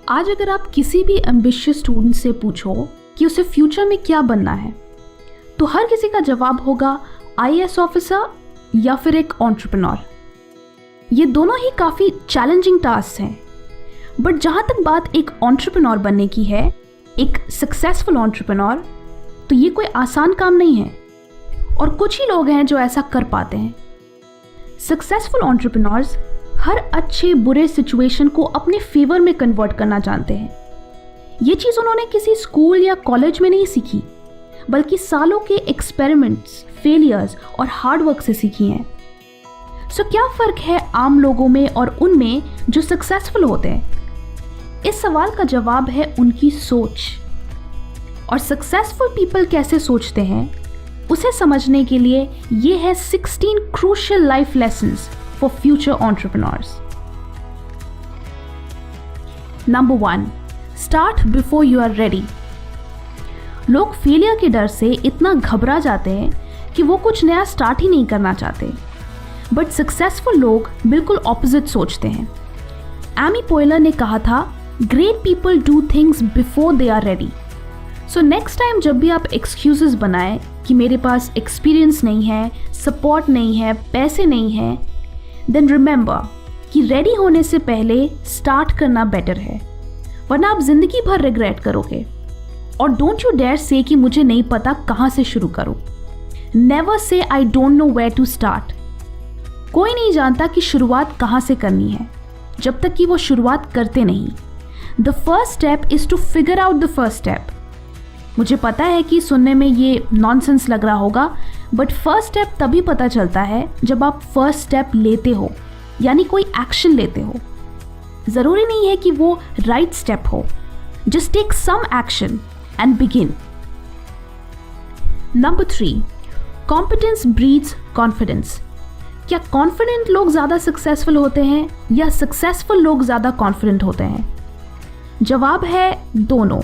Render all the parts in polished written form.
आज अगर आप किसी भी एम्बिशियस स्टूडेंट से पूछो कि उसे फ्यूचर में क्या बनना है, तो हर किसी का जवाब होगा आईएएस ऑफिसर या फिर एक एंटरप्रेन्योर। ये दोनों ही काफ़ी चैलेंजिंग टास्क हैं, बट जहाँ तक बात एक एंटरप्रेन्योर बनने की है, एक सक्सेसफुल एंटरप्रेन्योर, तो ये कोई आसान काम नहीं है और कुछ ही लोग हैं जो ऐसा कर पाते हैं। सक्सेसफुल एंटरप्रेन्योर्स हर अच्छे बुरे सिचुएशन को अपने फेवर में कन्वर्ट करना जानते हैं। ये चीज़ उन्होंने किसी स्कूल या कॉलेज में नहीं सीखी, बल्कि सालों के एक्सपेरिमेंट्स, फेलियर्स और हार्डवर्क से सीखी हैं। सो क्या फ़र्क है आम लोगों में और उनमें जो सक्सेसफुल होते हैं? इस सवाल का जवाब है उनकी सोच। और सक्सेसफुल पीपल कैसे सोचते हैं, उसे समझने के लिए ये है 16 crucial life lessons for future entrepreneurs. Number 1, start before you are ready. लोग फेलियर के डर से इतना घबरा जाते हैं कि वो कुछ नया स्टार्ट ही नहीं करना चाहते, बट सक्सेसफुल लोग बिल्कुल ऑपोजिट सोचते हैं। एमी पोयलर ने कहा था, great people do things before they are ready. So next time जब भी आप एक्सक्यूजेस बनाएं कि मेरे पास एक्सपीरियंस नहीं है, सपोर्ट नहीं है, पैसे नहीं है, देन रिमेंबर कि रेडी होने से पहले स्टार्ट करना बेटर है, वरना आप जिंदगी भर रिग्रेट करोगे। और डोंट यू डेयर से कि मुझे नहीं पता कहाँ से शुरू करूँ। Never say I don't know where to start. कोई नहीं जानता कि शुरुआत कहाँ से करनी है जब तक कि वो शुरुआत करते नहीं। The first step is to figure out the first step. मुझे पता है कि सुनने में ये नॉनसेंस लग रहा होगा, बट फर्स्ट स्टेप तभी पता चलता है जब आप फर्स्ट स्टेप लेते हो, यानी कोई एक्शन लेते हो। ज़रूरी नहीं है कि वो राइट स्टेप हो, just take some action and begin. Number 3, competence breeds confidence. क्या कॉन्फिडेंट लोग ज़्यादा सक्सेसफुल होते हैं या सक्सेसफुल लोग ज़्यादा कॉन्फिडेंट होते हैं? जवाब है दोनों।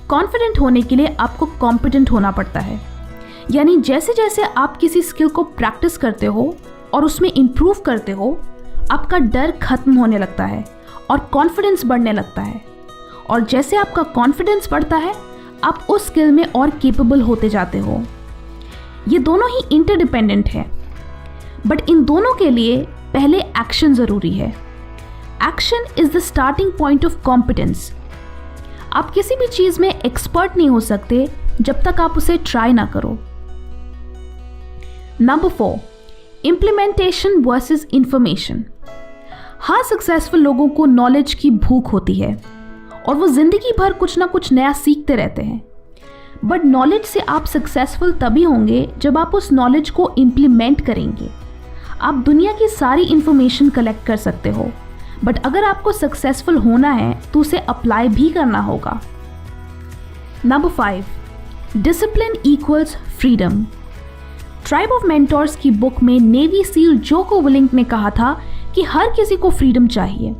कॉन्फिडेंट होने के लिए आपको कॉम्पिटेंट होना पड़ता है, यानी जैसे जैसे आप किसी स्किल को प्रैक्टिस करते हो और उसमें इम्प्रूव करते हो, आपका डर खत्म होने लगता है और कॉन्फिडेंस बढ़ने लगता है। और जैसे आपका कॉन्फिडेंस बढ़ता है, आप उस स्किल में और केपेबल होते जाते हो। ये दोनों ही इंटरडिपेंडेंट है, बट इन दोनों के लिए पहले एक्शन ज़रूरी है। Action is the starting point of competence. आप किसी भी चीज़ में एक्सपर्ट नहीं हो सकते जब तक आप उसे ट्राई ना करो। Number 4, implementation versus information. हाँ, सक्सेसफुल लोगों को नॉलेज की भूख होती है और वो ज़िंदगी भर कुछ ना कुछ नया सीखते रहते हैं, बट नॉलेज से आप सक्सेसफुल तभी होंगे जब आप उस नॉलेज को इम्प्लीमेंट करेंगे। आप दुनिया की सारी इंफॉर्मेशन कलेक्ट कर सकते हो, बट अगर आपको सक्सेसफुल होना है तो उसे अप्लाई भी करना होगा। Number 5, discipline equals freedom. Tribe of mentors की बुक में नेवी सील जोको विलिंग ने कहा था कि हर किसी को फ्रीडम चाहिए।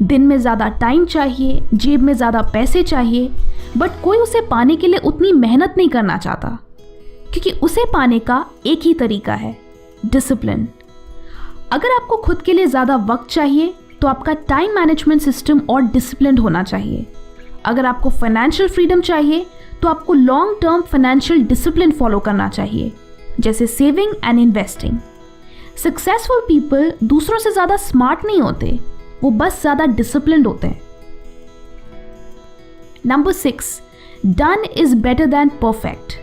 दिन में ज़्यादा टाइम चाहिए, जेब में ज़्यादा पैसे चाहिए, बट कोई उसे पाने के लिए उतनी मेहनत नहीं करना चाहता, क्योंकि उसे पाने का एक ही तरीका है, डिसिप्लिन। अगर आपको खुद के लिए ज़्यादा वक्त चाहिए तो आपका टाइम मैनेजमेंट सिस्टम और डिसिप्लिन होना चाहिए। अगर आपको फाइनेंशियल फ्रीडम चाहिए तो आपको long term financial discipline follow करना चाहिए, जैसे saving and investing. Successful people दूसरों से ज़्यादा स्मार्ट नहीं होते, वो बस ज़्यादा डिसिप्लिन्ड होते हैं। Number 6, done is better than perfect.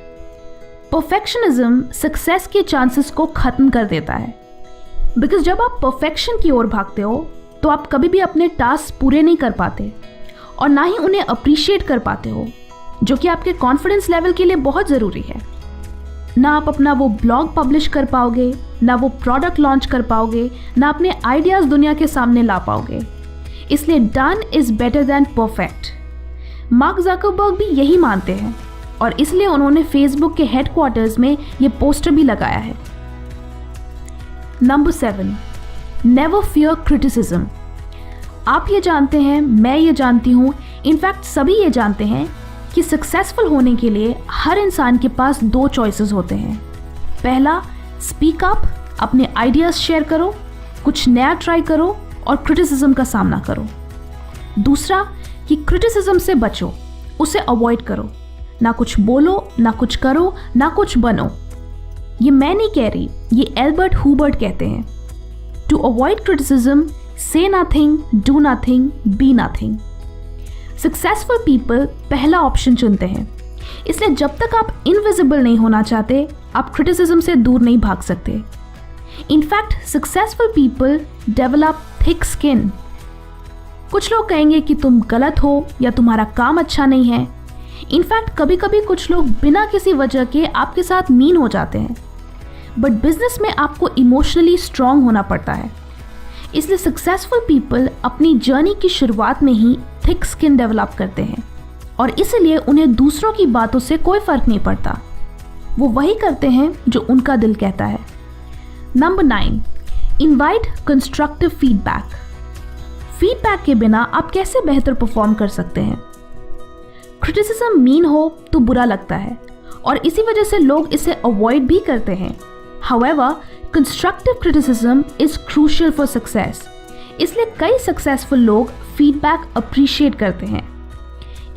Perfectionism success के चांसेस को खत्म कर देता है, बिकॉज जब आप परफेक्शन की ओर भागते हो तो आप कभी भी अपने टास्क पूरे नहीं कर पाते और ना ही उन्हें अप्रिशिएट कर पाते हो, जो कि आपके कॉन्फिडेंस लेवल के लिए बहुत ज़रूरी है। ना आप अपना वो ब्लॉग पब्लिश कर पाओगे, ना वो प्रोडक्ट लॉन्च कर पाओगे, ना अपने आइडियाज़ दुनिया के सामने ला पाओगे। इसलिए done is better than perfect. Mark Zuckerberg भी यही मानते हैं और इसलिए उन्होंने फेसबुक के हेडक्वार्टर्स में ये पोस्टर भी लगाया है। Number 7, never fear criticism. आप ये जानते हैं, मैं ये जानती हूँ, इनफैक्ट सभी ये जानते हैं कि सक्सेसफुल होने के लिए हर इंसान के पास 2 चॉइसेस होते हैं। पहला, स्पीक अप, अपने आइडियाज़ शेयर करो, कुछ नया ट्राई करो और क्रिटिसिज्म का सामना करो। दूसरा, कि क्रिटिसिज्म से बचो, उसे अवॉइड करो, ना कुछ बोलो, ना कुछ करो, ना कुछ बनो। ये मैं नहीं कह रही, ये एल्बर्ट हुबर्ट कहते हैं। टू अवॉइड क्रिटिसिज्म, से nothing, do nothing, be nothing. Successful people पहला ऑप्शन चुनते हैं, इसलिए जब तक आप इनविजिबल नहीं होना चाहते, आप क्रिटिसिज्म से दूर नहीं भाग सकते। In fact successful people develop thick skin. कुछ लोग कहेंगे कि तुम गलत हो या तुम्हारा काम अच्छा नहीं है। इनफैक्ट कभी कभी कुछ लोग बिना किसी वजह के आपके साथ मीन हो जाते हैं, बट बिजनेस में आपको इमोशनली स्ट्रांग होना पड़ता है। इसलिए सक्सेसफुल पीपल अपनी जर्नी की शुरुआत में ही थिक स्किन डेवलप करते हैं और इसलिए उन्हें दूसरों की बातों से कोई फर्क नहीं पड़ता। वो वही करते हैं जो उनका दिल कहता है। Number 9, invite constructive feedback. Feedback के बिना आप कैसे बेहतर परफॉर्म कर सकते हैं? क्रिटिसिज्म मीन हो तो बुरा लगता है और इसी वजह से लोग इसे अवॉइड भी करते हैं। However, constructive criticism is crucial for success. इसलिए कई सक्सेसफुल लोग फीडबैक अप्रिशिएट करते हैं।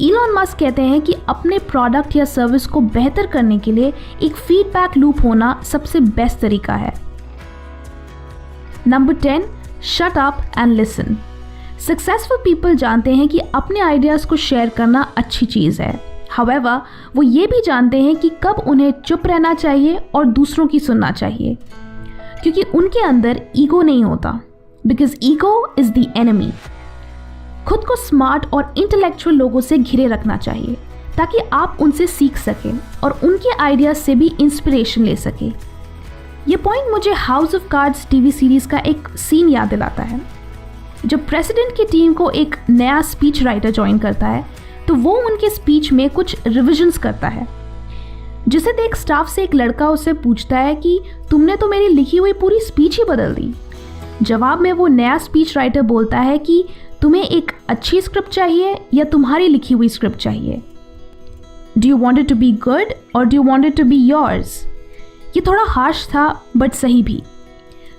इलॉन मस्क कहते हैं कि अपने प्रोडक्ट या सर्विस को बेहतर करने के लिए एक फीडबैक लूप होना सबसे बेस्ट तरीका है। Number 10, shut up and listen. Successful people जानते हैं कि अपने आइडियाज़ को शेयर करना अच्छी चीज़ है। However, वो ये भी जानते हैं कि कब उन्हें चुप रहना चाहिए और दूसरों की सुनना चाहिए, क्योंकि उनके अंदर ईगो नहीं होता, because ego is the enemy. खुद को स्मार्ट और इंटेलेक्चुअल लोगों से घिरे रखना चाहिए ताकि आप उनसे सीख सकें और उनके आइडियाज से भी इंस्पिरेशन ले सकें। ये पॉइंट मुझे house of cards TV series का एक सीन याद दिलाता है। जब प्रेसिडेंट की टीम को एक नया स्पीच राइटर ज्वाइन करता है तो वो उनके स्पीच में कुछ रिविजन्स करता है, जिसे देख स्टाफ से एक लड़का उससे पूछता है कि तुमने तो मेरी लिखी हुई पूरी स्पीच ही बदल दी। जवाब में वो नया स्पीच राइटर बोलता है कि तुम्हें एक अच्छी स्क्रिप्ट चाहिए या तुम्हारी लिखी हुई स्क्रिप्ट चाहिए? Do you want it to be good और do you want it to be yours? ये थोड़ा हार्श था बट सही भी।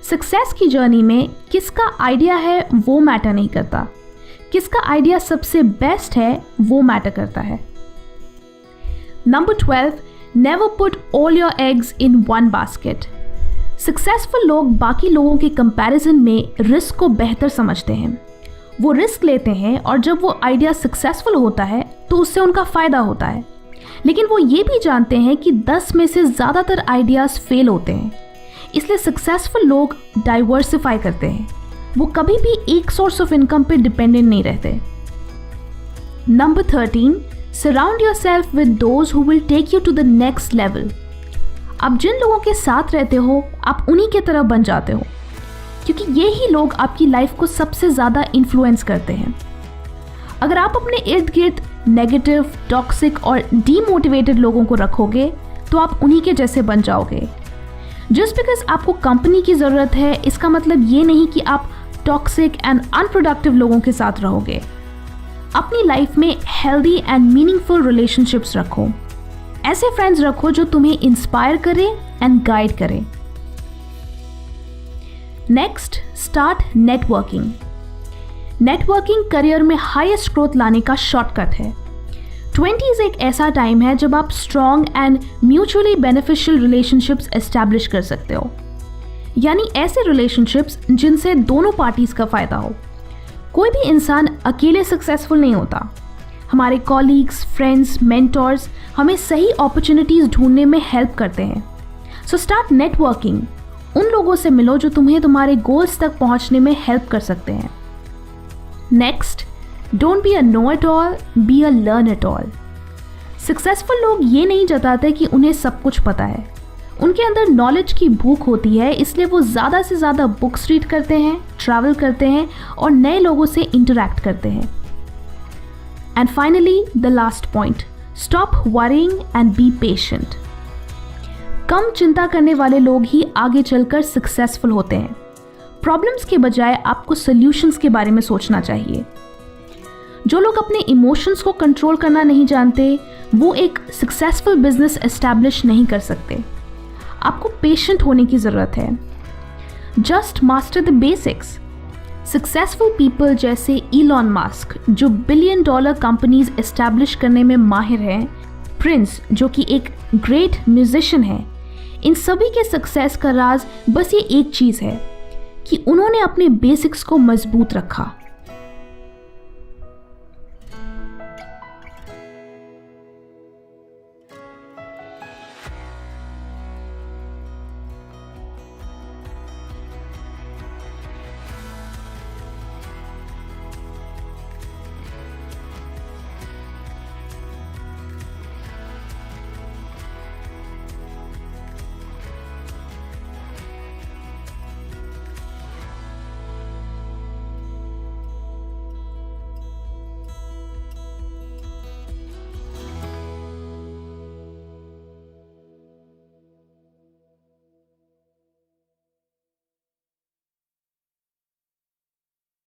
सक्सेस की जर्नी में किसका आइडिया है वो मैटर नहीं करता, किसका आइडिया सबसे बेस्ट है वो मैटर करता है। Number 12, never put all your eggs in one basket. Successful लोग बाकी लोगों के कंपैरिजन में रिस्क को बेहतर समझते हैं। वो रिस्क लेते हैं और जब वो आइडिया सक्सेसफुल होता है तो उससे उनका फ़ायदा होता है, लेकिन वो ये भी जानते हैं कि 10 में से ज़्यादातर आइडियाज़ फेल होते हैं। इसलिए सक्सेसफुल लोग डाइवर्सिफाई करते हैं, वो कभी भी एक सोर्स ऑफ इनकम पे डिपेंडेंट नहीं रहते। Number 13, surround yourself with those who will take you to the next level. आप जिन लोगों के साथ रहते हो आप उन्हीं के तरह बन जाते हो, क्योंकि ये ही लोग आपकी लाइफ को सबसे ज़्यादा इन्फ्लुएंस करते हैं। अगर आप अपने इर्द गिर्द नेगेटिव, टॉक्सिक और डीमोटिवेटेड लोगों को रखोगे तो आप उन्हीं के जैसे बन जाओगे। जस्ट बिकॉज आपको कंपनी की ज़रूरत है इसका मतलब ये नहीं कि आप टॉक्सिक एंड अनप्रोडक्टिव लोगों के साथ रहोगे। अपनी लाइफ में हेल्दी एंड मीनिंगफुल रिलेशनशिप्स रखो। ऐसे फ्रेंड्स रखो जो तुम्हें इंस्पायर करें एंड गाइड करें। Next, start networking. Networking career में हाईएस्ट ग्रोथ लाने का शॉर्टकट है। 20s एक ऐसा टाइम है जब आप strong and mutually beneficial relationships establish कर सकते हो, यानी ऐसे रिलेशनशिप्स जिनसे दोनों पार्टीज का फ़ायदा हो। कोई भी इंसान अकेले सक्सेसफुल नहीं होता। हमारे कॉलीग्स, फ्रेंड्स, मेंटर्स हमें सही अपॉर्चुनिटीज़ ढूंढने में हेल्प करते हैं। So start networking. उन लोगों से मिलो जो तुम्हें तुम्हारे गोल्स तक पहुंचने में हेल्प कर सकते हैं। Next, don't be a know at all, be a learn at all. Successful लोग ये नहीं जताते कि उन्हें सब कुछ पता है। उनके अंदर नॉलेज की भूख होती है, इसलिए वो ज़्यादा से ज़्यादा बुक्स रीड करते हैं, ट्रैवल करते हैं और नए लोगों से इंटरैक्ट करते हैं। And finally the last point, stop worrying and be patient. कम चिंता करने वाले लोग ही आगे चलकर सक्सेसफुल होते हैं। प्रॉब्लम्स के बजाय आपको सॉल्यूशंस के बारे में सोचना चाहिए। जो लोग अपने इमोशंस को कंट्रोल करना नहीं जानते वो एक सक्सेसफुल बिजनेस एस्टैब्लिश नहीं कर सकते। आपको पेशेंट होने की ज़रूरत है। Just master the basics. Successful people जैसे इलॉन मास्क जो $1 बिलियन कंपनीज एस्टैब्लिश करने में माहिर हैं, प्रिंस जो कि एक ग्रेट म्यूजिशियन है, इन सभी के सक्सेस का राज बस ये एक चीज़ है कि उन्होंने अपने बेसिक्स को मजबूत रखा।